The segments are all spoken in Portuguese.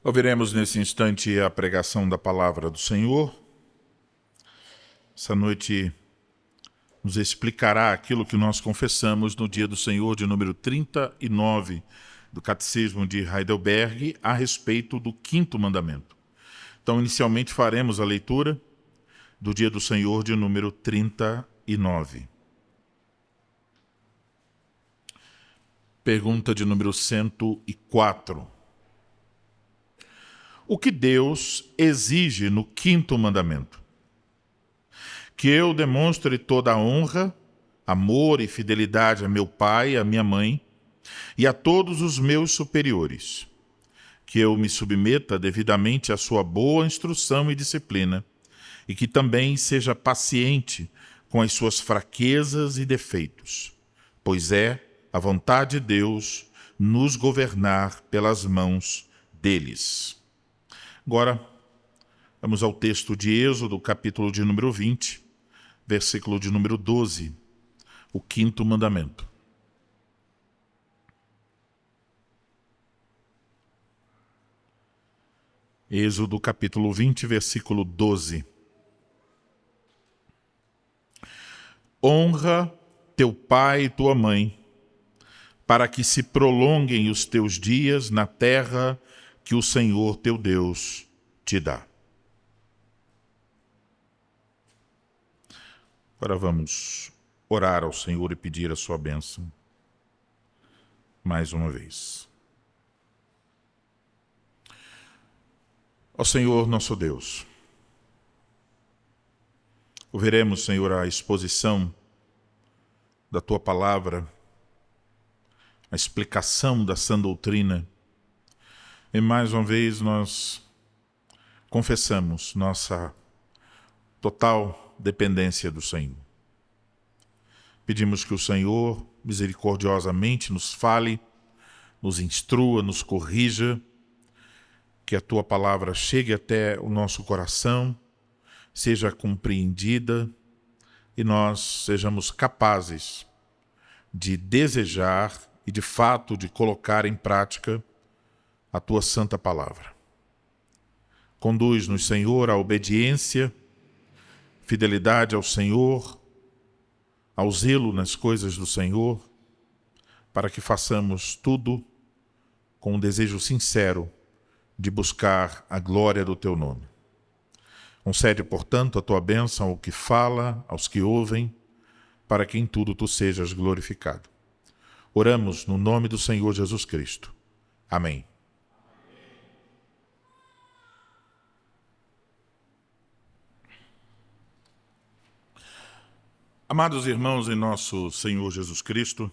Ouviremos nesse instante a pregação da palavra do Senhor. Essa noite nos explicará aquilo que nós confessamos no Dia do Senhor de número 39 do Catecismo de Heidelberg a respeito do quinto mandamento. Então, inicialmente faremos a leitura do Dia do Senhor de número 39. Pergunta de número 104. O que Deus exige no quinto mandamento? Que eu demonstre toda a honra, amor e fidelidade a meu pai e a minha mãe e a todos os meus superiores. Que eu me submeta devidamente à sua boa instrução e disciplina e que também seja paciente com as suas fraquezas e defeitos, pois é a vontade de Deus nos governar pelas mãos deles. Agora, vamos ao texto de Êxodo, capítulo de número 20, versículo de número 12, o quinto mandamento. Êxodo, capítulo 20, versículo 12. Honra teu pai e tua mãe, para que se prolonguem os teus dias na terra que o Senhor teu Deus te dá. Agora vamos orar ao Senhor e pedir a sua bênção mais uma vez. Ó Senhor nosso Deus, ouviremos, Senhor, a exposição da tua palavra, a explicação da sã doutrina. E mais uma vez nós confessamos nossa total dependência do Senhor. Pedimos que o Senhor misericordiosamente nos fale, nos instrua, nos corrija, que a tua palavra chegue até o nosso coração, seja compreendida e nós sejamos capazes de desejar e de fato de colocar em prática a tua santa palavra. Conduz-nos, Senhor, à obediência, fidelidade ao Senhor, ao zelo nas coisas do Senhor, para que façamos tudo com um desejo sincero de buscar a glória do teu nome. Concede, portanto, a tua bênção ao que fala, aos que ouvem, para que em tudo tu sejas glorificado. Oramos no nome do Senhor Jesus Cristo. Amém. Amados irmãos em nosso Senhor Jesus Cristo,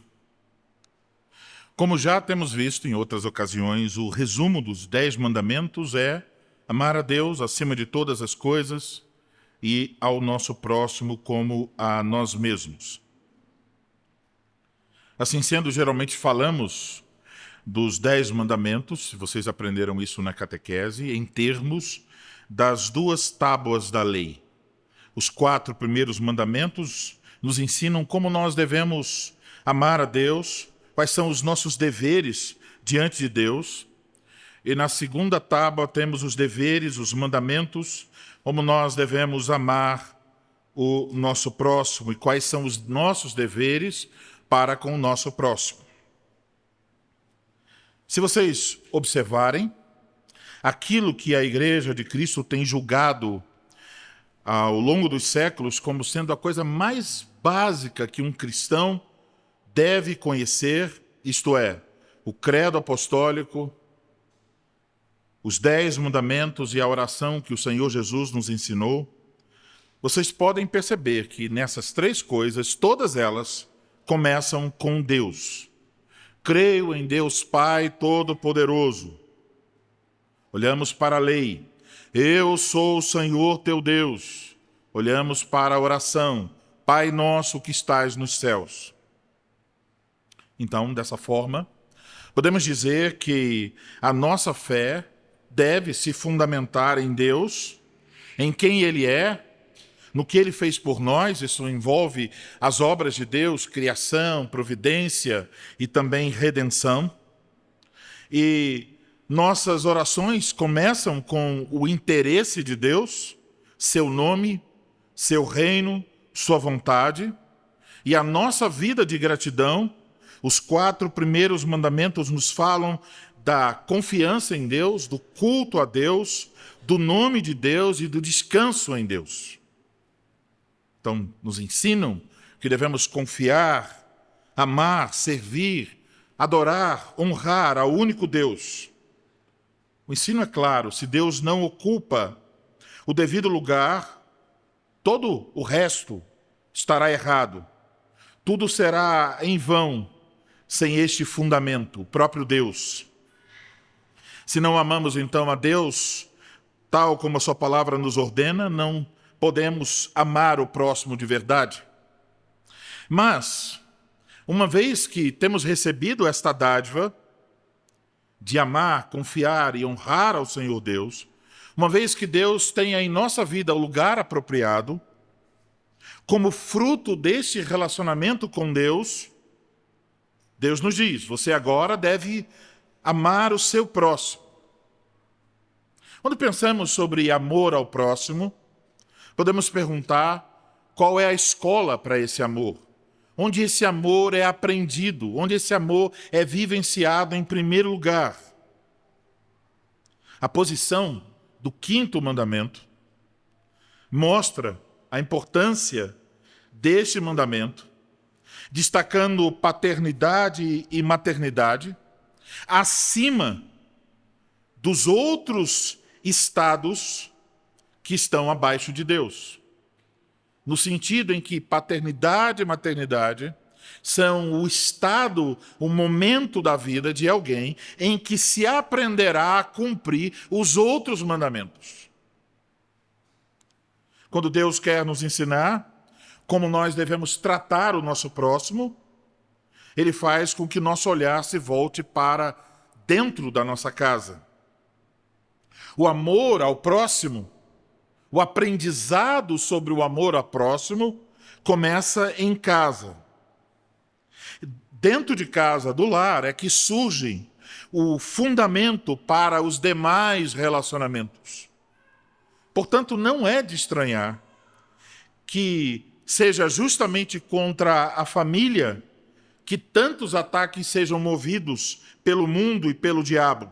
como já temos visto em outras ocasiões, o resumo dos 10 mandamentos é amar a Deus acima de todas as coisas e ao nosso próximo como a nós mesmos. Assim sendo, geralmente falamos dos 10 mandamentos, se vocês aprenderam isso na catequese, em termos das 2 tábuas da lei. Os 4 primeiros mandamentos nos ensinam como nós devemos amar a Deus, quais são os nossos deveres diante de Deus. E na segunda tábua temos os deveres, os mandamentos, como nós devemos amar o nosso próximo e quais são os nossos deveres para com o nosso próximo. Se vocês observarem, aquilo que a Igreja de Cristo tem julgado ao longo dos séculos como sendo a coisa mais básica que um cristão deve conhecer, isto é, o credo apostólico, os 10 mandamentos e a oração que o Senhor Jesus nos ensinou, vocês podem perceber que nessas 3 coisas, todas elas começam com Deus. Creio em Deus Pai Todo-Poderoso. Olhamos para a lei. Eu sou o Senhor teu Deus. Olhamos para a oração. Pai nosso que estais nos céus. Então, dessa forma, podemos dizer que a nossa fé deve se fundamentar em Deus, em quem Ele é, no que ele fez por nós. Isso envolve as obras de Deus, criação, providência e também redenção. E nossas orações começam com o interesse de Deus, seu nome, seu reino, sua vontade. E a nossa vida de gratidão, os 4 primeiros mandamentos nos falam da confiança em Deus, do culto a Deus, do nome de Deus e do descanso em Deus. Então, nos ensinam que devemos confiar, amar, servir, adorar, honrar ao único Deus. O ensino é claro: se Deus não ocupa o devido lugar, todo o resto estará errado. Tudo será em vão sem este fundamento, o próprio Deus. Se não amamos então a Deus, tal como a sua palavra nos ordena, não podemos amar o próximo de verdade. Mas, uma vez que temos recebido esta dádiva de amar, confiar e honrar ao Senhor Deus, uma vez que Deus tenha em nossa vida o lugar apropriado, como fruto deste relacionamento com Deus, Deus nos diz: você agora deve amar o seu próximo. Quando pensamos sobre amor ao próximo, podemos perguntar qual é a escola para esse amor, onde esse amor é aprendido, onde esse amor é vivenciado em primeiro lugar. A posição do 5º mandamento mostra a importância deste mandamento, destacando paternidade e maternidade acima dos outros estados que estão abaixo de Deus. No sentido em que paternidade e maternidade são o estado, o momento da vida de alguém em que se aprenderá a cumprir os outros mandamentos. Quando Deus quer nos ensinar como nós devemos tratar o nosso próximo, Ele faz com que nosso olhar se volte para dentro da nossa casa. O amor ao próximo, o aprendizado sobre o amor ao próximo, começa em casa. Dentro de casa, do lar, é que surge o fundamento para os demais relacionamentos. Portanto, não é de estranhar que seja justamente contra a família que tantos ataques sejam movidos pelo mundo e pelo diabo.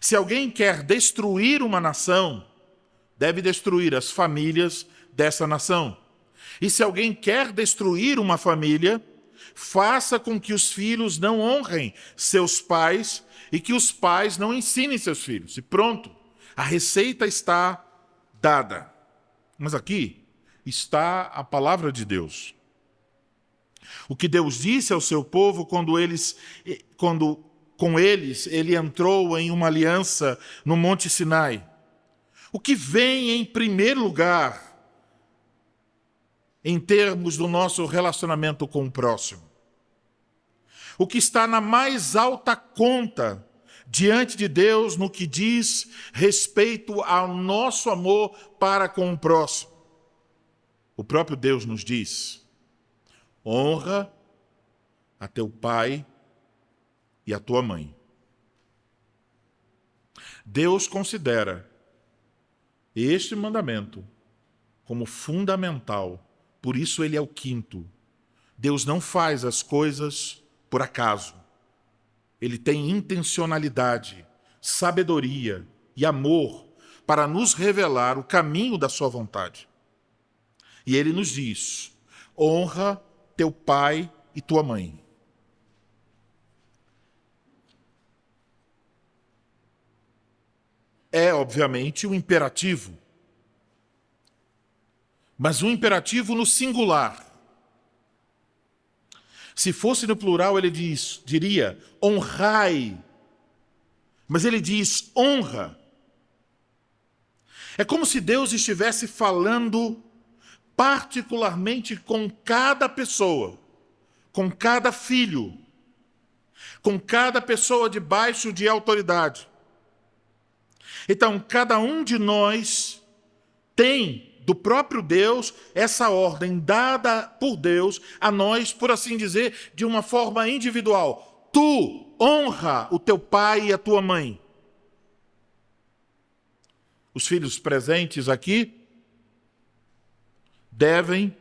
Se alguém quer destruir uma nação, deve destruir as famílias dessa nação. E se alguém quer destruir uma família, faça com que os filhos não honrem seus pais e que os pais não ensinem seus filhos. E pronto, a receita está dada. Mas aqui está a palavra de Deus. O que Deus disse ao seu povo quando com eles ele entrou em uma aliança no Monte Sinai. O que vem em primeiro lugar em termos do nosso relacionamento com o próximo. O que está na mais alta conta diante de Deus no que diz respeito ao nosso amor para com o próximo. O próprio Deus nos diz: honra a teu pai e a tua mãe. Deus considera este mandamento como fundamental, por isso ele é o 5º. Deus não faz as coisas por acaso. Ele tem intencionalidade, sabedoria e amor para nos revelar o caminho da sua vontade. E ele nos diz: honra teu pai e tua mãe. É, obviamente, um imperativo, mas um imperativo no singular. Se fosse no plural, ele diria honrai, mas ele diz honra. É como se Deus estivesse falando particularmente com cada pessoa, com cada filho, com cada pessoa debaixo de autoridade. Então, cada um de nós tem do próprio Deus, essa ordem dada por Deus a nós, por assim dizer, de uma forma individual. Tu honra o teu pai e a tua mãe. Os filhos presentes aqui devem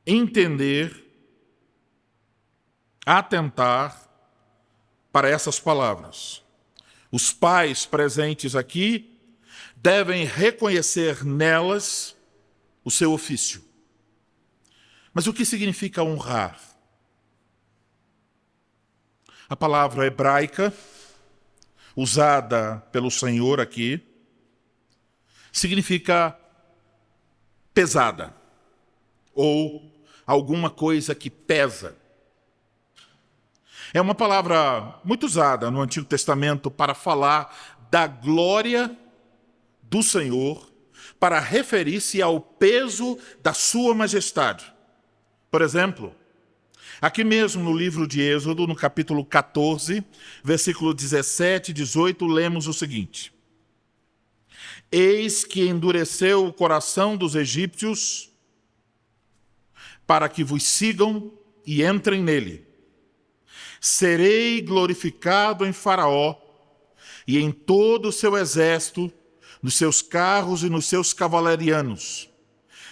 entender, atentar para essas palavras. Os pais presentes aqui devem reconhecer nelas o seu ofício. Mas o que significa honrar? A palavra hebraica usada pelo Senhor aqui significa pesada ou alguma coisa que pesa. É uma palavra muito usada no Antigo Testamento para falar da glória do Senhor, para referir-se ao peso da sua majestade. Por exemplo, aqui mesmo no livro de Êxodo, no capítulo 14, versículo 17 e 18, lemos o seguinte: Eis que endureceu o coração dos egípcios para que vos sigam e entrem nele. Serei glorificado em Faraó e em todo o seu exército, nos seus carros e nos seus cavalarianos.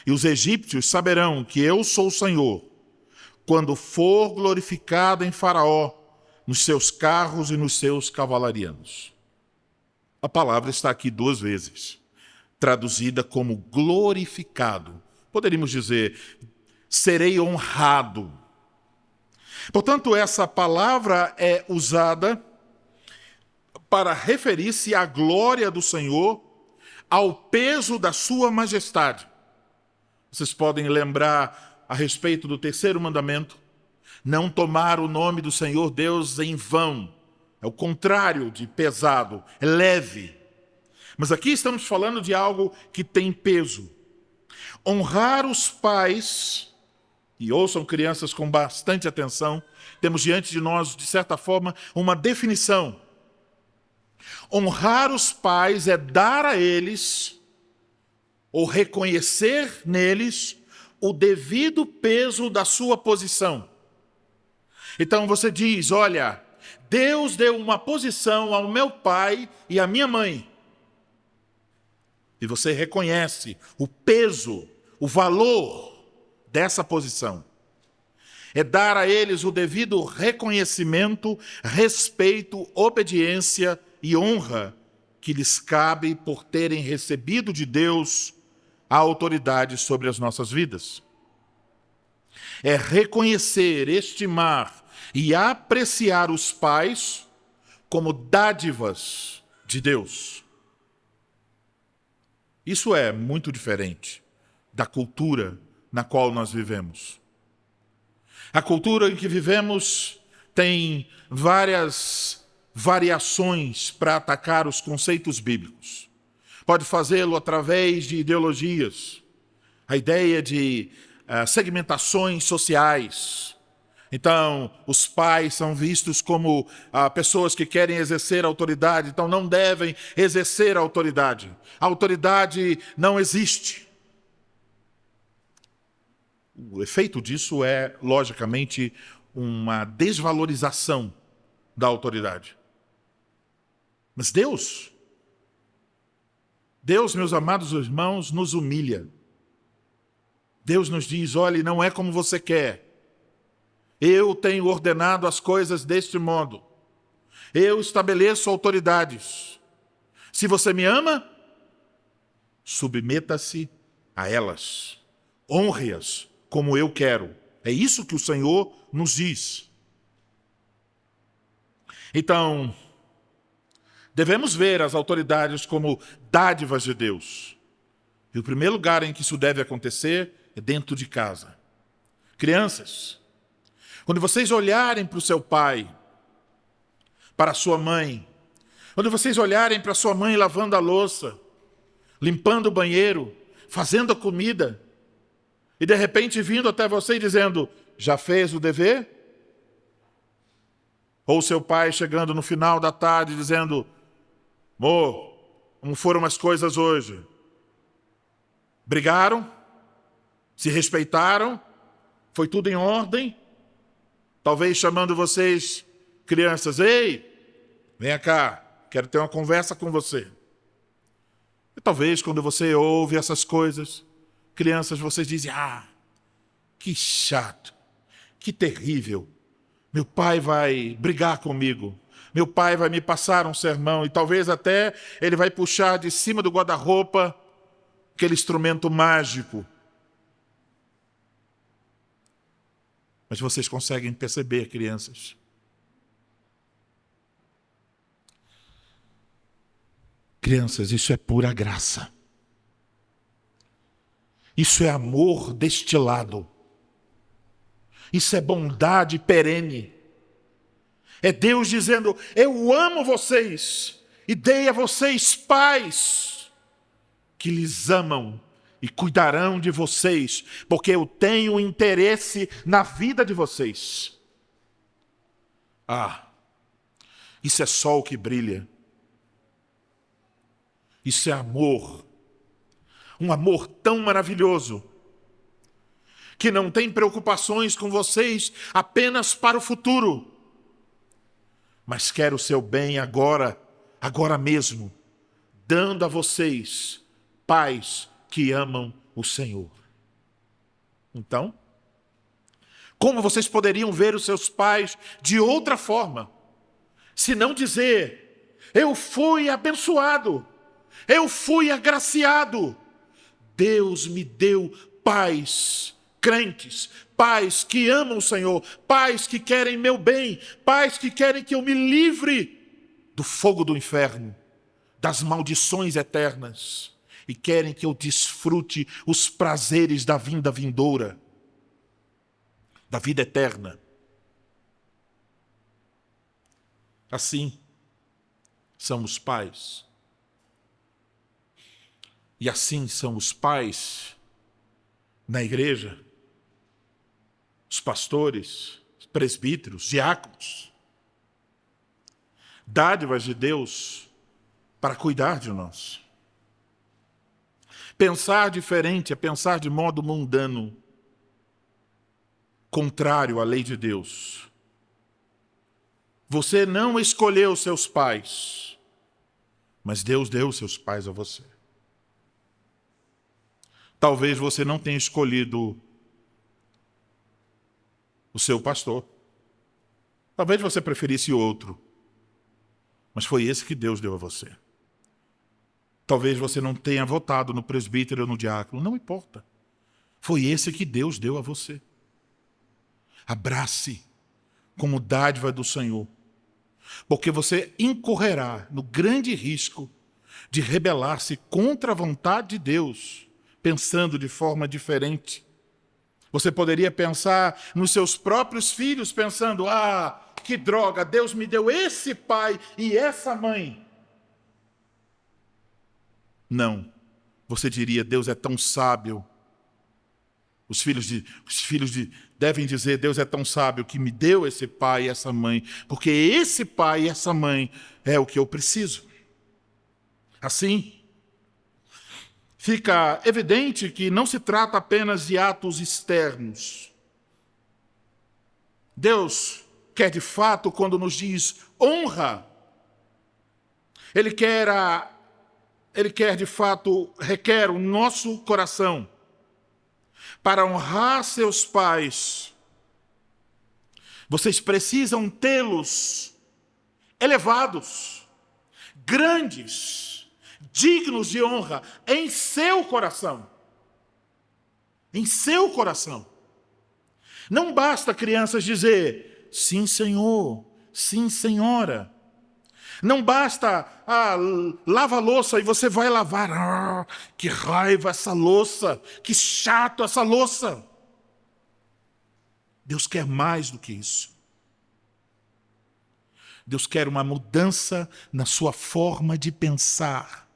E os egípcios saberão que eu sou o Senhor, quando for glorificado em Faraó, nos seus carros e nos seus cavalarianos. A palavra está aqui 2 vezes, traduzida como glorificado. Poderíamos dizer, serei honrado. Portanto, essa palavra é usada para referir-se à glória do Senhor, ao peso da sua majestade. Vocês podem lembrar a respeito do 3º mandamento: não tomar o nome do Senhor Deus em vão. É o contrário de pesado, é leve. Mas aqui estamos falando de algo que tem peso. Honrar os pais, e ouçam crianças com bastante atenção, temos diante de nós, de certa forma, uma definição. Honrar os pais é dar a eles, ou reconhecer neles, o devido peso da sua posição. Então você diz, olha, Deus deu uma posição ao meu pai e à minha mãe. E você reconhece o peso, o valor dessa posição. É dar a eles o devido reconhecimento, respeito, obediência e honra que lhes cabe por terem recebido de Deus a autoridade sobre as nossas vidas. É reconhecer, estimar e apreciar os pais como dádivas de Deus. Isso é muito diferente da cultura na qual nós vivemos. A cultura em que vivemos tem várias variações para atacar os conceitos bíblicos. Pode fazê-lo através de ideologias, a ideia de segmentações sociais. Então, os pais são vistos como pessoas que querem exercer autoridade, então não devem exercer a autoridade. A autoridade não existe. O efeito disso é, logicamente, uma desvalorização da autoridade. Mas Deus, meus amados irmãos, nos humilha. Deus nos diz, olhe, não é como você quer. Eu tenho ordenado as coisas deste modo. Eu estabeleço autoridades. Se você me ama, submeta-se a elas. Honre-as como eu quero. É isso que o Senhor nos diz. Então, devemos ver as autoridades como dádivas de Deus. E o primeiro lugar em que isso deve acontecer é dentro de casa. Crianças, quando vocês olharem para o seu pai, para a sua mãe, quando vocês olharem para a sua mãe lavando a louça, limpando o banheiro, fazendo a comida, e de repente vindo até você e dizendo, já fez o dever? Ou seu pai chegando no final da tarde dizendo, amor, como foram as coisas hoje? Brigaram, se respeitaram, foi tudo em ordem. Talvez chamando vocês, crianças, ei, venha cá, quero ter uma conversa com você. E talvez quando você ouve essas coisas, crianças, vocês dizem, que chato, que terrível. Meu pai vai brigar comigo. Meu pai vai me passar um sermão e talvez até ele vai puxar de cima do guarda-roupa aquele instrumento mágico. Mas vocês conseguem perceber, crianças? Crianças, isso é pura graça. Isso é amor destilado. Isso é bondade perene. É Deus dizendo, eu amo vocês e dei a vocês pais que lhes amam e cuidarão de vocês, porque eu tenho interesse na vida de vocês. Isso é sol que brilha. Isso é amor. Um amor tão maravilhoso que não tem preocupações com vocês apenas para o futuro, mas quer o seu bem agora mesmo, dando a vocês pais que amam o Senhor. Então, como vocês poderiam ver os seus pais de outra forma, se não dizer, eu fui abençoado, eu fui agraciado, Deus me deu pais crentes, pais que amam o Senhor, pais que querem meu bem, pais que querem que eu me livre do fogo do inferno, das maldições eternas, e querem que eu desfrute os prazeres da vinda vindoura, da vida eterna. Assim são os pais. E assim são os pais na igreja, os pastores, os presbíteros, diáconos. Dádivas de Deus para cuidar de nós. Pensar diferente é pensar de modo mundano, contrário à lei de Deus. Você não escolheu seus pais, mas Deus deu seus pais a você. Talvez você não tenha escolhido o seu pastor. Talvez você preferisse outro, mas foi esse que Deus deu a você. Talvez você não tenha votado no presbítero ou no diácono, não importa. Foi esse que Deus deu a você. Abrace como dádiva do Senhor, porque você incorrerá no grande risco de rebelar-se contra a vontade de Deus, pensando de forma diferente. Você poderia pensar nos seus próprios filhos, pensando, que droga, Deus me deu esse pai e essa mãe. Não, você diria, Deus é tão sábio. Os filhos devem dizer, Deus é tão sábio que me deu esse pai e essa mãe, porque esse pai e essa mãe é o que eu preciso. Assim, fica evidente que não se trata apenas de atos externos. Deus quer de fato, quando nos diz honra, Ele quer de fato, requer o nosso coração. Para honrar seus pais, vocês precisam tê-los elevados, grandes, dignos de honra em seu coração. Em seu coração. Não basta, crianças, dizer sim, senhor, sim, senhora. Não basta, lava a louça e você vai lavar. Que raiva essa louça, que chato essa louça. Deus quer mais do que isso. Deus quer uma mudança na sua forma de pensar.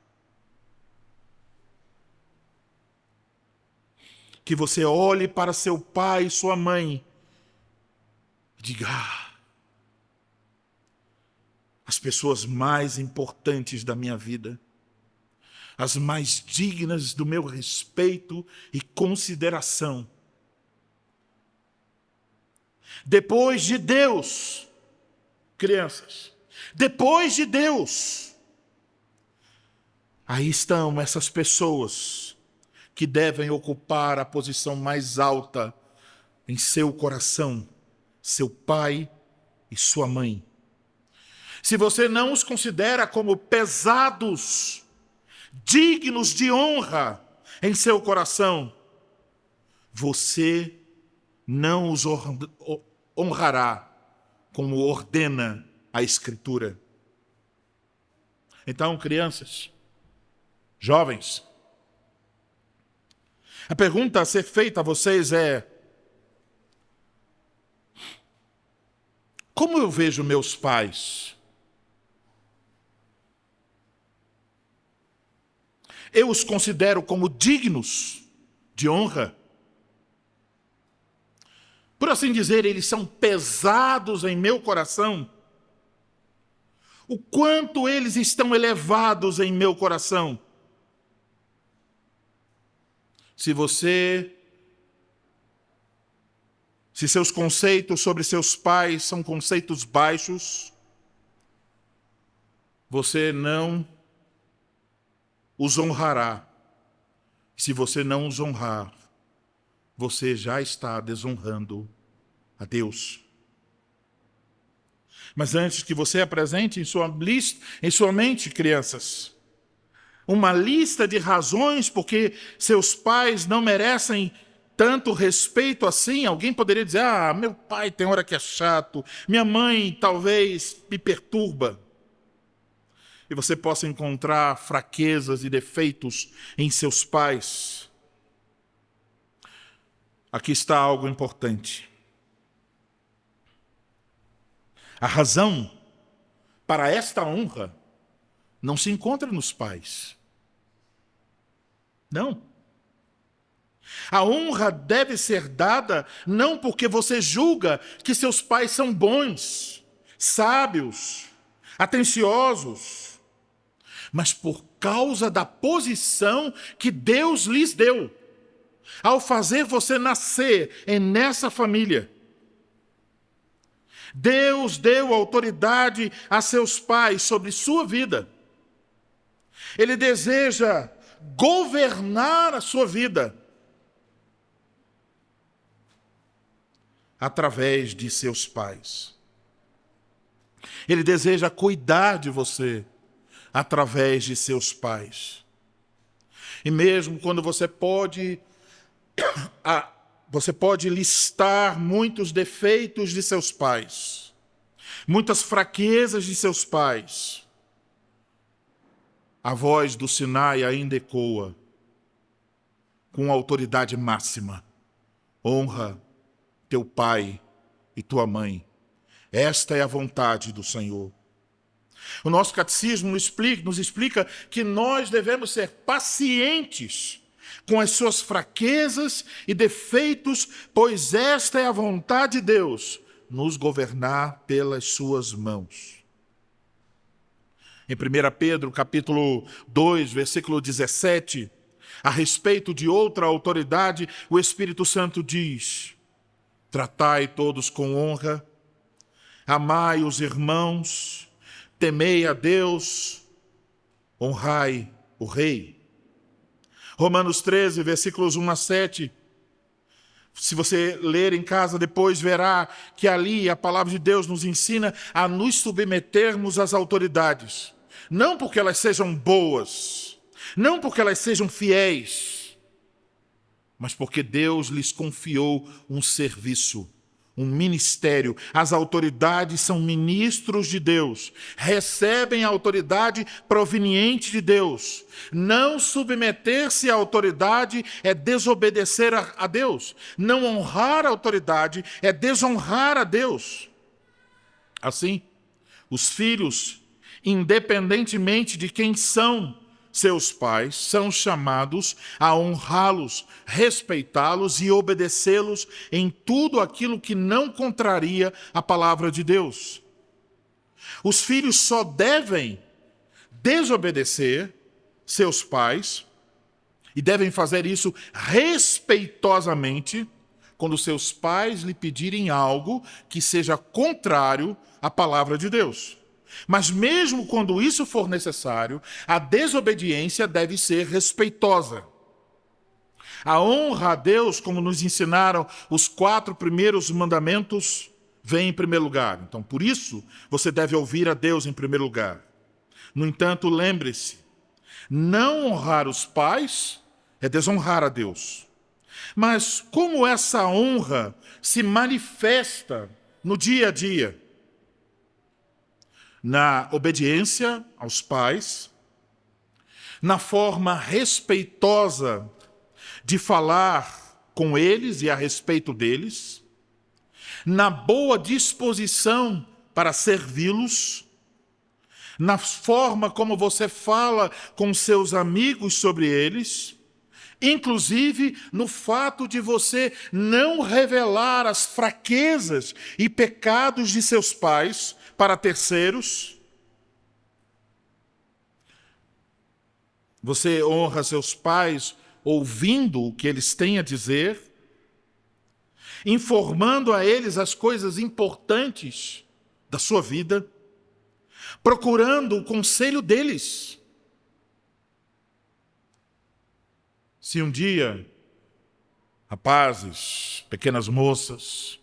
Que você olhe para seu pai e sua mãe e diga, as pessoas mais importantes da minha vida, as mais dignas do meu respeito e consideração. Depois de Deus, crianças, depois de Deus, aí estão essas pessoas que devem ocupar a posição mais alta em seu coração, seu pai e sua mãe. Se você não os considera como pesados, dignos de honra em seu coração, você não os honrará como ordena a Escritura. Então, crianças, jovens, a pergunta a ser feita a vocês é: como eu vejo meus pais? Eu os considero como dignos de honra? Por assim dizer, eles são pesados em meu coração? O quanto eles estão elevados em meu coração? Se seus conceitos sobre seus pais são conceitos baixos, você não os honrará. Se você não os honrar, você já está desonrando a Deus. Mas antes que você apresente em sua mente, crianças, uma lista de razões porque seus pais não merecem tanto respeito assim, alguém poderia dizer: meu pai tem hora que é chato, minha mãe talvez me perturba. E você possa encontrar fraquezas e defeitos em seus pais. Aqui está algo importante. A razão para esta honra não se encontra nos pais. Não. A honra deve ser dada não porque você julga que seus pais são bons, sábios, atenciosos, mas por causa da posição que Deus lhes deu, ao fazer você nascer nessa família. Deus deu autoridade a seus pais sobre sua vida. Ele deseja governar a sua vida através de seus pais. Ele deseja cuidar de você através de seus pais. E mesmo quando você pode listar muitos defeitos de seus pais, muitas fraquezas de seus pais, a voz do Sinai ainda ecoa com autoridade máxima: honra teu pai e tua mãe. Esta é a vontade do Senhor. O nosso catecismo nos explica que nós devemos ser pacientes com as suas fraquezas e defeitos, pois esta é a vontade de Deus, nos governar pelas suas mãos. Em 1 Pedro, capítulo 2, versículo 17, a respeito de outra autoridade, o Espírito Santo diz: tratai todos com honra, amai os irmãos, temei a Deus, honrai o rei. Romanos 13, versículos 1 a 7. Se você ler em casa depois, verá que ali a palavra de Deus nos ensina a nos submetermos às autoridades. Não porque elas sejam boas, não porque elas sejam fiéis, mas porque Deus lhes confiou um serviço, um ministério. As autoridades são ministros de Deus, recebem a autoridade proveniente de Deus. Não submeter-se à autoridade é desobedecer a Deus. Não honrar a autoridade é desonrar a Deus. Assim, os filhos, independentemente de quem são seus pais, são chamados a honrá-los, respeitá-los e obedecê-los em tudo aquilo que não contraria a palavra de Deus. Os filhos só devem desobedecer seus pais, e devem fazer isso respeitosamente quando seus pais lhe pedirem algo que seja contrário à palavra de Deus. Mas mesmo quando isso for necessário, a desobediência deve ser respeitosa. A honra a Deus, como nos ensinaram os 4 primeiros mandamentos, vem em primeiro lugar. Então, por isso, você deve ouvir a Deus em primeiro lugar. No entanto, lembre-se, não honrar os pais é desonrar a Deus. Mas como essa honra se manifesta no dia a dia? Na obediência aos pais, na forma respeitosa de falar com eles e a respeito deles, na boa disposição para servi-los, na forma como você fala com seus amigos sobre eles, inclusive no fato de você não revelar as fraquezas e pecados de seus pais para terceiros. Você honra seus pais ouvindo o que eles têm a dizer, informando a eles as coisas importantes da sua vida, procurando o conselho deles. Se um dia, rapazes, pequenas moças,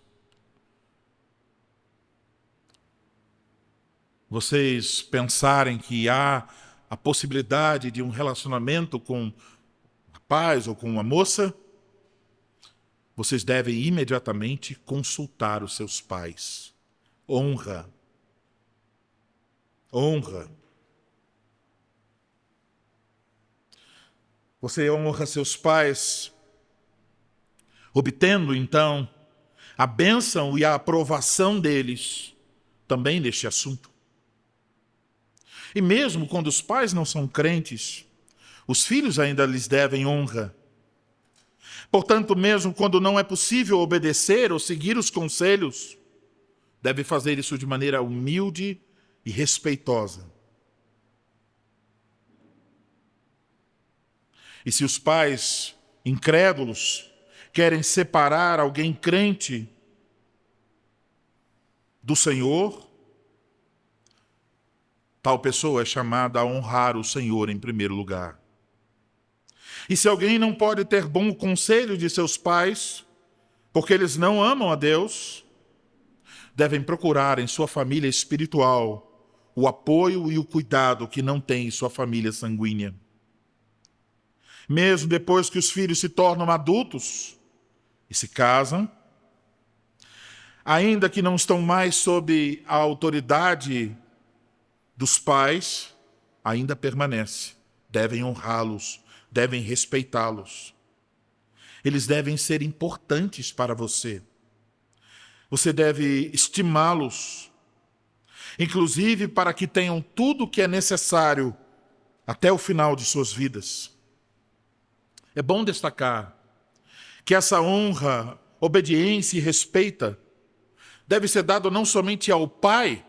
vocês pensarem que há a possibilidade de um relacionamento com um rapaz ou com uma moça, vocês devem imediatamente consultar os seus pais. Honra. Honra. Você honra seus pais, obtendo, então, a bênção e a aprovação deles também neste assunto. E mesmo quando os pais não são crentes, os filhos ainda lhes devem honra. Portanto, mesmo quando não é possível obedecer ou seguir os conselhos, deve fazer isso de maneira humilde e respeitosa. E se os pais incrédulos querem separar alguém crente do Senhor, tal pessoa é chamada a honrar o Senhor em primeiro lugar. E se alguém não pode ter bom conselho de seus pais, porque eles não amam a Deus, devem procurar em sua família espiritual o apoio e o cuidado que não tem em sua família sanguínea. Mesmo depois que os filhos se tornam adultos e se casam, ainda que não estão mais sob a autoridade dos pais, ainda permanece. Devem honrá-los, devem respeitá-los. Eles devem ser importantes para você. Você deve estimá-los, inclusive para que tenham tudo o que é necessário até o final de suas vidas. É bom destacar que essa honra, obediência e respeito deve ser dado não somente ao pai,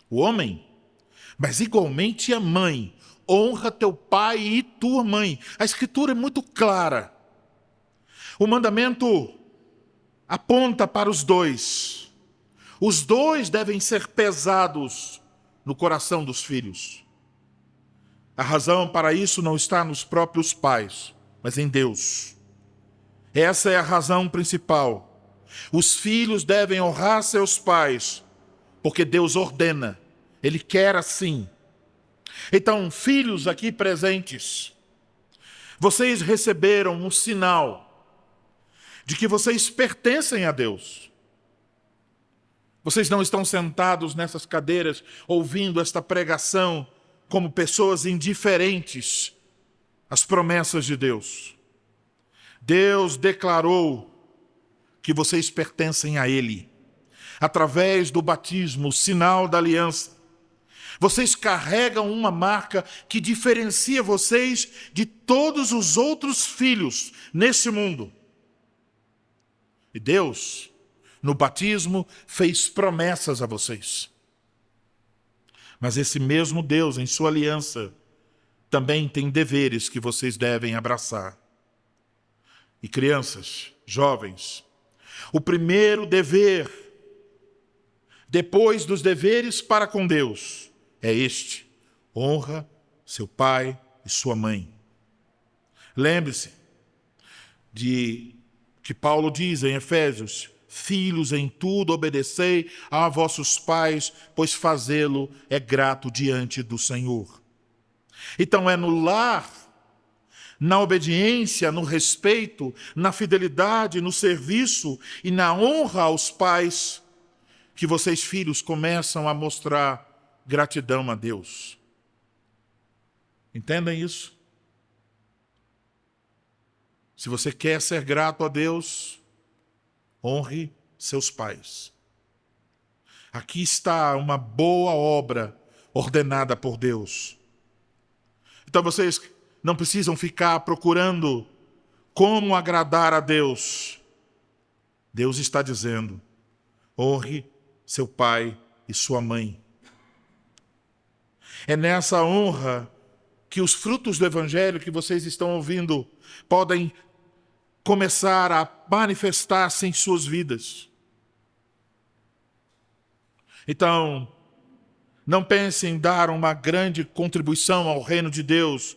o homem, mas igualmente à mãe. Honra teu pai e tua mãe. A Escritura é muito clara. O mandamento aponta para os dois. Os dois devem ser pesados no coração dos filhos. A razão para isso não está nos próprios pais, mas em Deus. Essa é a razão principal. Os filhos devem honrar seus pais, porque Deus ordena. Ele quer assim. Então, filhos aqui presentes, vocês receberam um sinal de que vocês pertencem a Deus. Vocês não estão sentados nessas cadeiras ouvindo esta pregação como pessoas indiferentes às promessas de Deus. Deus declarou que vocês pertencem a Ele. Através do batismo, o sinal da aliança, vocês carregam uma marca que diferencia vocês de todos os outros filhos nesse mundo. E Deus, no batismo, fez promessas a vocês. Mas esse mesmo Deus, em sua aliança, também têm deveres que vocês devem abraçar. E crianças, jovens, o primeiro dever, depois dos deveres para com Deus, é este: honra seu pai e sua mãe. Lembre-se de que Paulo diz em Efésios: filhos, em tudo obedecei a vossos pais, pois fazê-lo é grato diante do Senhor. Então é no lar, na obediência, no respeito, na fidelidade, no serviço e na honra aos pais que vocês, filhos, começam a mostrar gratidão a Deus. Entendem isso? Se você quer ser grato a Deus, honre seus pais. Aqui está uma boa obra ordenada por Deus. Então vocês não precisam ficar procurando como agradar a Deus. Deus está dizendo: honre seu pai e sua mãe. É nessa honra que os frutos do Evangelho que vocês estão ouvindo podem começar a manifestar-se em suas vidas. Então, não pensem em dar uma grande contribuição ao reino de Deus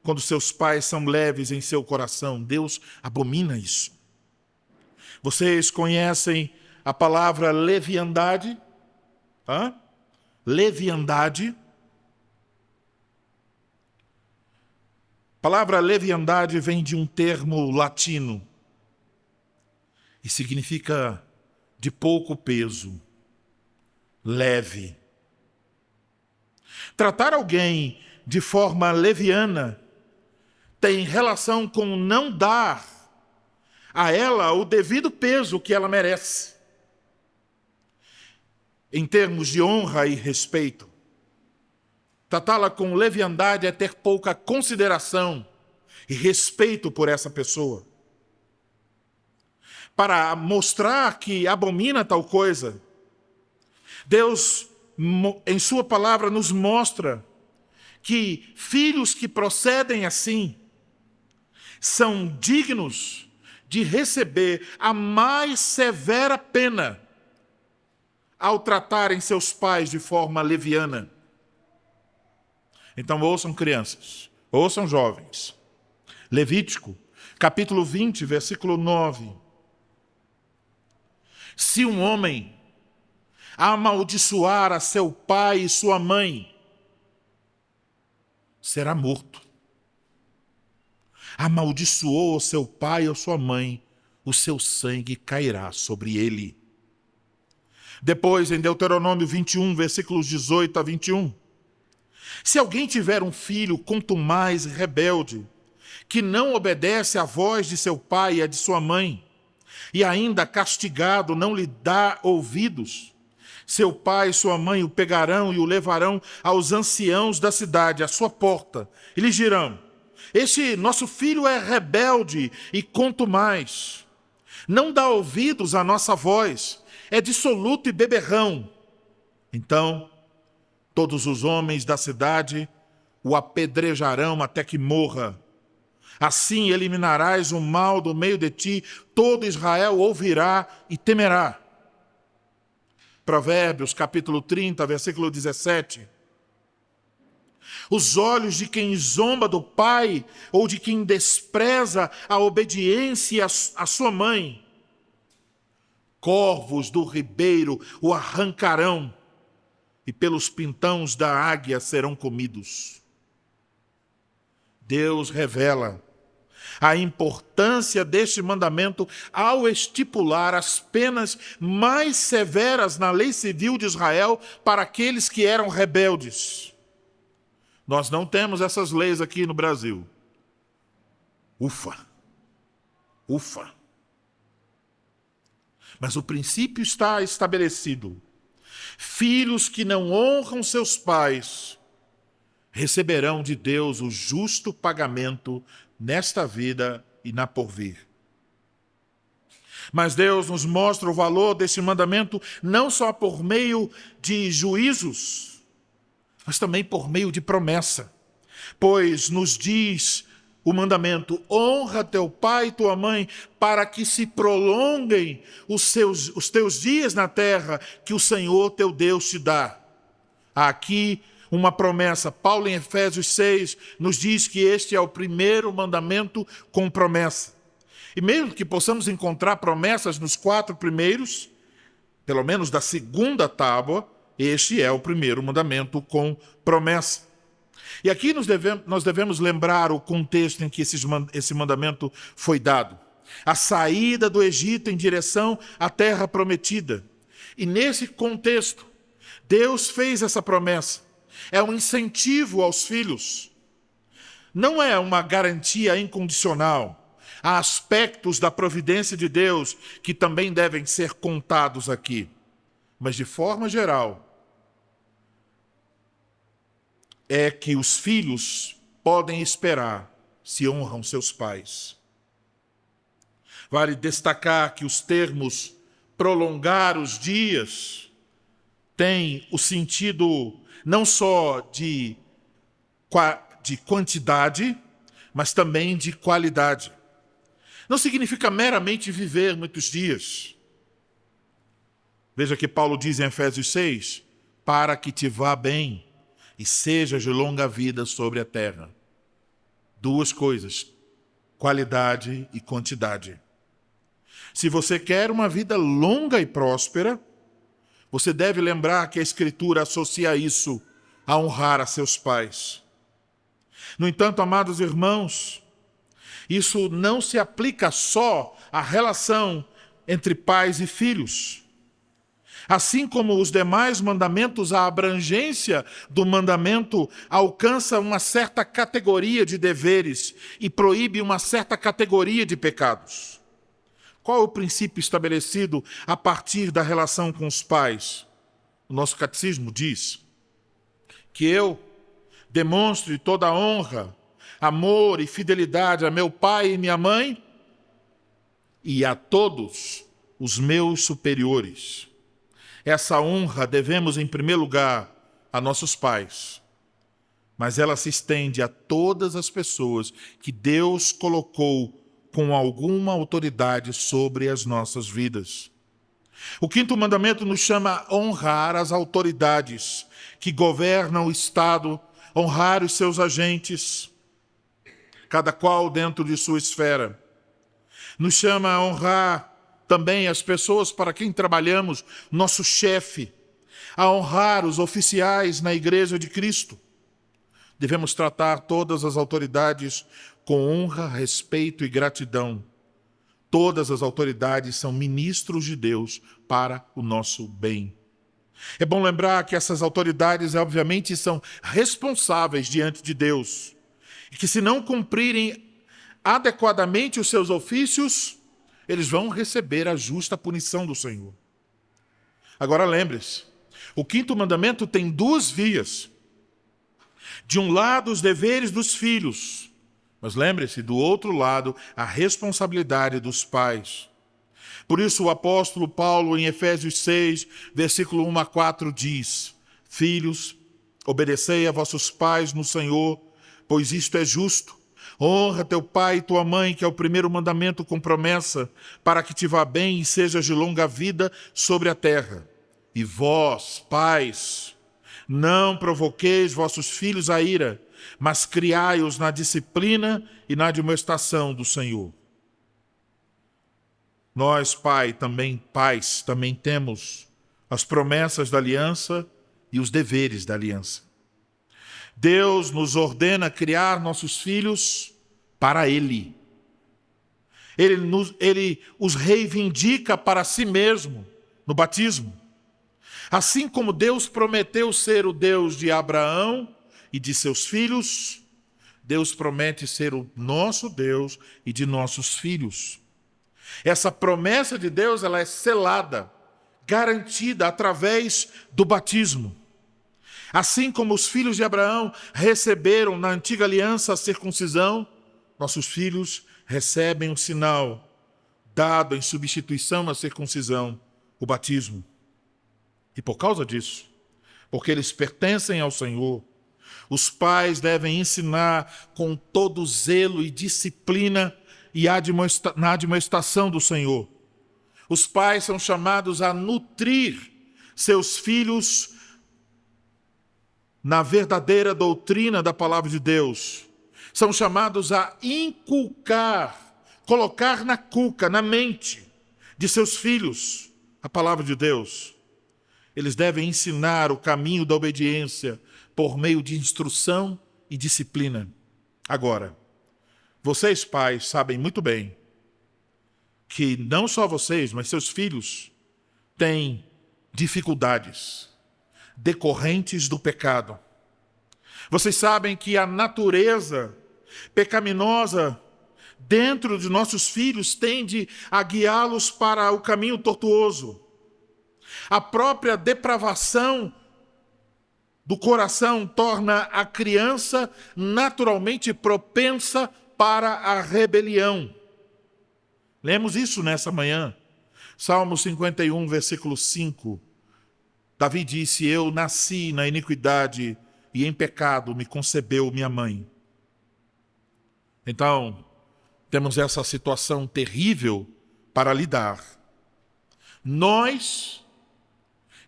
quando seus pais são leves em seu coração. Deus abomina isso. Vocês conhecem a palavra leviandade? Leviandade. A palavra leviandade vem de um termo latino e significa de pouco peso, leve. Tratar alguém de forma leviana tem relação com não dar a ela o devido peso que ela merece, em termos de honra e respeito. Tratá-la com leviandade é ter pouca consideração e respeito por essa pessoa. Para mostrar que abomina tal coisa, Deus, em sua palavra, nos mostra que filhos que procedem assim são dignos de receber a mais severa pena ao tratarem seus pais de forma leviana. Então ouçam, crianças, ouçam, jovens. Levítico, capítulo 20, versículo 9. Se um homem amaldiçoar a seu pai e sua mãe, será morto. Amaldiçoou seu pai ou sua mãe, o seu sangue cairá sobre ele. Depois, em Deuteronômio 21, versículos 18 a 21. Se alguém tiver um filho contumaz e rebelde, que não obedece à voz de seu pai e à de sua mãe, e ainda castigado não lhe dá ouvidos, seu pai e sua mãe o pegarão e o levarão aos anciãos da cidade, à sua porta, e lhes dirão: este nosso filho é rebelde e contumaz, não dá ouvidos à nossa voz, é dissoluto e beberrão. Então todos os homens da cidade o apedrejarão até que morra. Assim eliminarás o mal do meio de ti, todo Israel ouvirá e temerá. Provérbios, capítulo 30, versículo 17. Os olhos de quem zomba do pai ou de quem despreza a obediência à sua mãe, corvos do ribeiro o arrancarão, e pelos pintões da águia serão comidos. Deus revela a importância deste mandamento ao estipular as penas mais severas na lei civil de Israel para aqueles que eram rebeldes. Nós não temos essas leis aqui no Brasil. Ufa! Ufa! Mas o princípio está estabelecido. Filhos que não honram seus pais receberão de Deus o justo pagamento nesta vida e na porvir. Mas Deus nos mostra o valor desse mandamento não só por meio de juízos, mas também por meio de promessa. Pois nos diz o mandamento: honra teu pai e tua mãe, para que se prolonguem os teus dias na terra que o Senhor teu Deus te dá. Há aqui uma promessa. Paulo, em Efésios 6, nos diz que este é o primeiro mandamento com promessa. E mesmo que possamos encontrar promessas nos 4 primeiros, pelo menos da segunda tábua, este é o primeiro mandamento com promessa. E aqui nós devemos lembrar o contexto em que esse mandamento foi dado. A saída do Egito em direção à terra prometida. E nesse contexto, Deus fez essa promessa. É um incentivo aos filhos. Não é uma garantia incondicional. Há aspectos da providência de Deus que também devem ser contados aqui. Mas, de forma geral, é que os filhos podem esperar se honram seus pais. Vale destacar que os termos prolongar os dias têm o sentido não só de quantidade, mas também de qualidade. Não significa meramente viver muitos dias. Veja que Paulo diz em Efésios 6, para que te vá bem e sejas de longa vida sobre a terra. 2 coisas, qualidade e quantidade. Se você quer uma vida longa e próspera, você deve lembrar que a Escritura associa isso a honrar a seus pais. No entanto, amados irmãos, isso não se aplica só à relação entre pais e filhos. Assim como os demais mandamentos, a abrangência do mandamento alcança uma certa categoria de deveres e proíbe uma certa categoria de pecados. Qual é o princípio estabelecido a partir da relação com os pais? O nosso catecismo diz que eu demonstre toda a honra, amor e fidelidade a meu pai e minha mãe e a todos os meus superiores. Essa honra devemos, em primeiro lugar, a nossos pais, mas ela se estende a todas as pessoas que Deus colocou com alguma autoridade sobre as nossas vidas. O 5º mandamento nos chama a honrar as autoridades que governam o Estado, honrar os seus agentes, cada qual dentro de sua esfera. Nos chama a honrar também as pessoas para quem trabalhamos, nosso chefe, a honrar os oficiais na Igreja de Cristo. Devemos tratar todas as autoridades com honra, respeito e gratidão. Todas as autoridades são ministros de Deus para o nosso bem. É bom lembrar que essas autoridades, obviamente, são responsáveis diante de Deus. E que se não cumprirem adequadamente os seus ofícios, eles vão receber a justa punição do Senhor. Agora lembre-se, o 5º mandamento tem 2 vias. De um lado, os deveres dos filhos, mas lembre-se, do outro lado, a responsabilidade dos pais. Por isso o apóstolo Paulo, em Efésios 6, versículo 1 a 4, diz: Filhos, obedecei a vossos pais no Senhor, pois isto é justo. Honra teu pai e tua mãe, que é o primeiro mandamento com promessa, para que te vá bem e sejas de longa vida sobre a terra. E vós, pais, não provoqueis vossos filhos a ira, mas criai-os na disciplina e na admoestação do Senhor. Nós, pais, também temos as promessas da aliança e os deveres da aliança. Deus nos ordena criar nossos filhos para Ele. Ele os reivindica para si mesmo no batismo. Assim como Deus prometeu ser o Deus de Abraão e de seus filhos, Deus promete ser o nosso Deus e de nossos filhos. Essa promessa de Deus, ela é selada, garantida através do batismo. Assim como os filhos de Abraão receberam na antiga aliança a circuncisão, nossos filhos recebem um sinal dado em substituição à circuncisão, o batismo. E por causa disso, porque eles pertencem ao Senhor, Os pais devem ensinar com todo zelo e disciplina e na admoestação do Senhor. Os pais são chamados a nutrir seus filhos na verdadeira doutrina da palavra de Deus. São chamados a inculcar, colocar na cuca, na mente de seus filhos a palavra de Deus. Eles devem ensinar o caminho da obediência por meio de instrução e disciplina. Agora, vocês pais sabem muito bem que não só vocês, mas seus filhos têm dificuldades decorrentes do pecado. Vocês sabem que a natureza pecaminosa dentro de nossos filhos tende a guiá-los para o caminho tortuoso. A própria depravação do coração torna a criança naturalmente propensa para a rebelião. Lemos isso nessa manhã. Salmo 51, versículo 5. Davi disse: eu nasci na iniquidade e em pecado me concebeu minha mãe. Então, temos essa situação terrível para lidar. Nós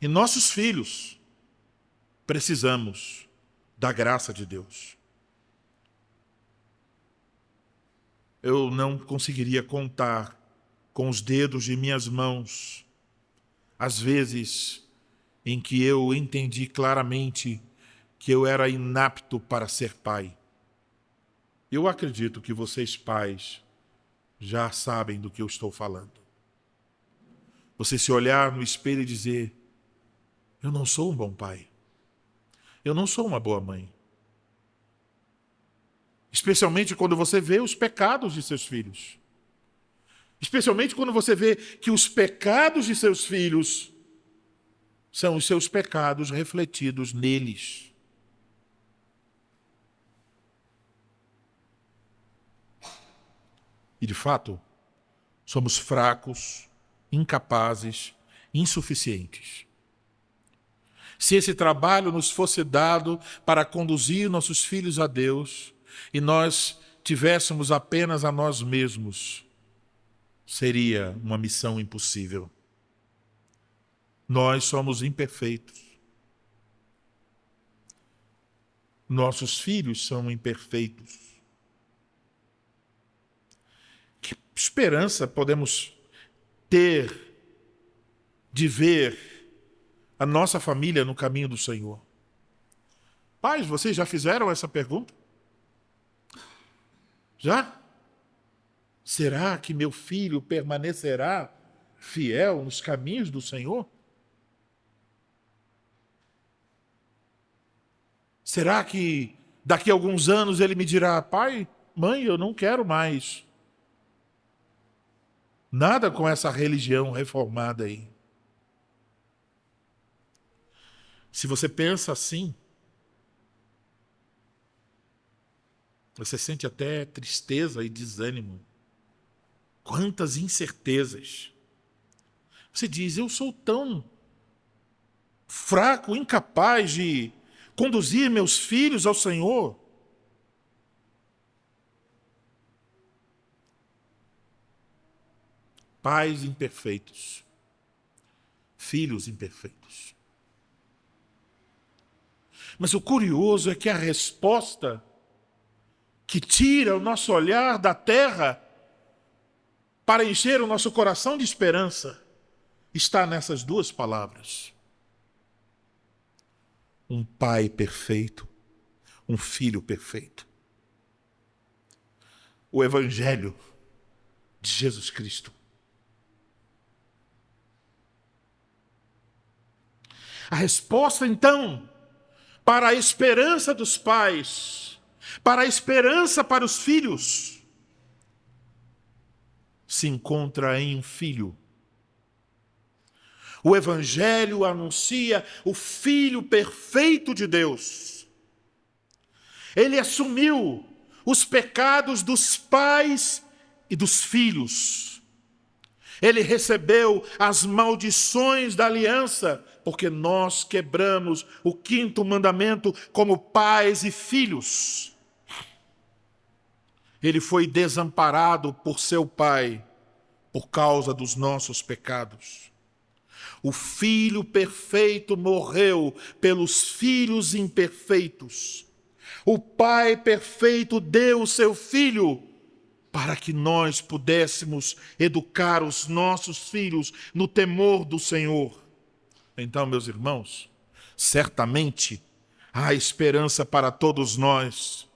e nossos filhos precisamos da graça de Deus. Eu não conseguiria contar com os dedos de minhas mãos as vezes em que eu entendi claramente que eu era inapto para ser pai. Eu acredito que vocês pais já sabem do que eu estou falando. Você se olhar no espelho e dizer: eu não sou um bom pai. Eu não sou uma boa mãe. Especialmente quando você vê os pecados de seus filhos. Especialmente quando você vê que os pecados de seus filhos são os seus pecados refletidos neles. E, de fato, somos fracos, incapazes, insuficientes. Se esse trabalho nos fosse dado para conduzir nossos filhos a Deus e nós tivéssemos apenas a nós mesmos, seria uma missão impossível. Nós somos imperfeitos. Nossos filhos são imperfeitos. Que esperança podemos ter de ver a nossa família no caminho do Senhor? Pais, vocês já fizeram essa pergunta? Já? Será que meu filho permanecerá fiel nos caminhos do Senhor? Será que daqui a alguns anos ele me dirá: pai, mãe, eu não quero mais nada com essa religião reformada aí? Se você pensa assim, você sente até tristeza e desânimo. Quantas incertezas. Você diz: eu sou tão fraco, incapaz de conduzir meus filhos ao Senhor. Pais imperfeitos, filhos imperfeitos. Mas o curioso é que a resposta que tira o nosso olhar da terra para encher o nosso coração de esperança está nessas duas palavras: um pai perfeito, um filho perfeito. O Evangelho de Jesus Cristo. A resposta, então, para a esperança dos pais, para a esperança para os filhos, se encontra em um filho. O Evangelho anuncia o Filho perfeito de Deus. Ele assumiu os pecados dos pais e dos filhos. Ele recebeu as maldições da aliança, porque nós quebramos o 5º mandamento como pais e filhos. Ele foi desamparado por seu pai, por causa dos nossos pecados. O Filho perfeito morreu pelos filhos imperfeitos. O Pai perfeito deu o seu Filho para que nós pudéssemos educar os nossos filhos no temor do Senhor. Então, meus irmãos, certamente há esperança para todos nós.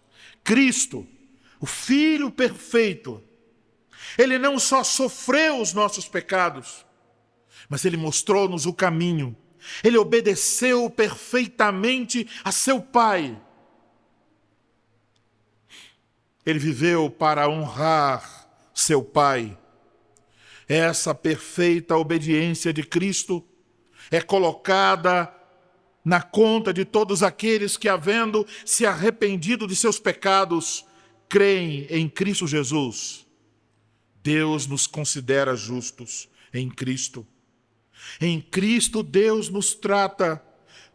Cristo, o Filho perfeito, ele não só sofreu os nossos pecados, mas ele mostrou-nos o caminho. Ele obedeceu perfeitamente a seu Pai. Ele viveu para honrar seu Pai. Essa perfeita obediência de Cristo é colocada na conta de todos aqueles que, havendo se arrependido de seus pecados, creem em Cristo Jesus. Deus nos considera justos em Cristo. Em Cristo, Deus nos trata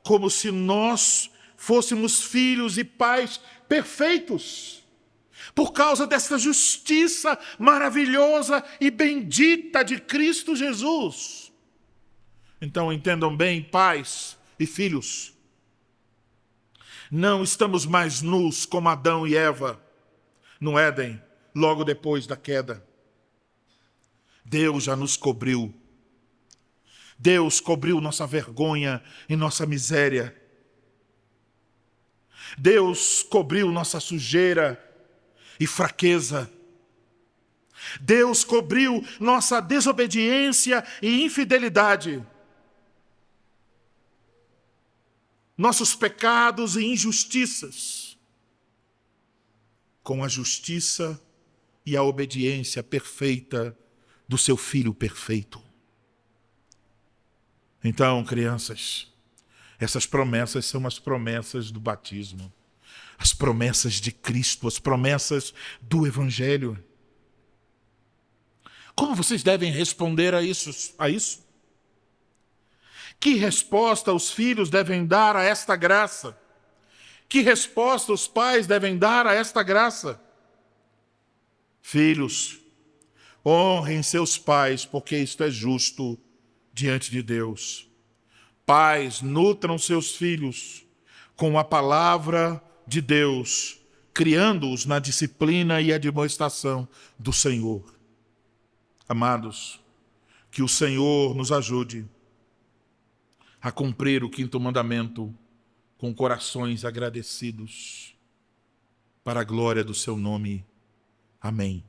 como se nós fôssemos filhos e pais perfeitos. Por causa dessa justiça maravilhosa e bendita de Cristo Jesus. Então entendam bem, pais e filhos, não estamos mais nus como Adão e Eva no Éden, logo depois da queda. Deus já nos cobriu. Deus cobriu nossa vergonha e nossa miséria. Deus cobriu nossa sujeira e fraqueza. Deus cobriu nossa desobediência e infidelidade, nossos pecados e injustiças, com a justiça e a obediência perfeita do seu Filho perfeito. Então, crianças, essas promessas são as promessas do batismo. As promessas de Cristo, as promessas do Evangelho. Como vocês devem responder a isso? Que resposta os filhos devem dar a esta graça? Que resposta os pais devem dar a esta graça? Filhos, honrem seus pais, porque isto é justo diante de Deus. Pais, nutram seus filhos com a palavra de Deus, criando-os na disciplina e admoestação do Senhor. Amados, que o Senhor nos ajude a cumprir o 5º mandamento com corações agradecidos, para a glória do seu nome. Amém.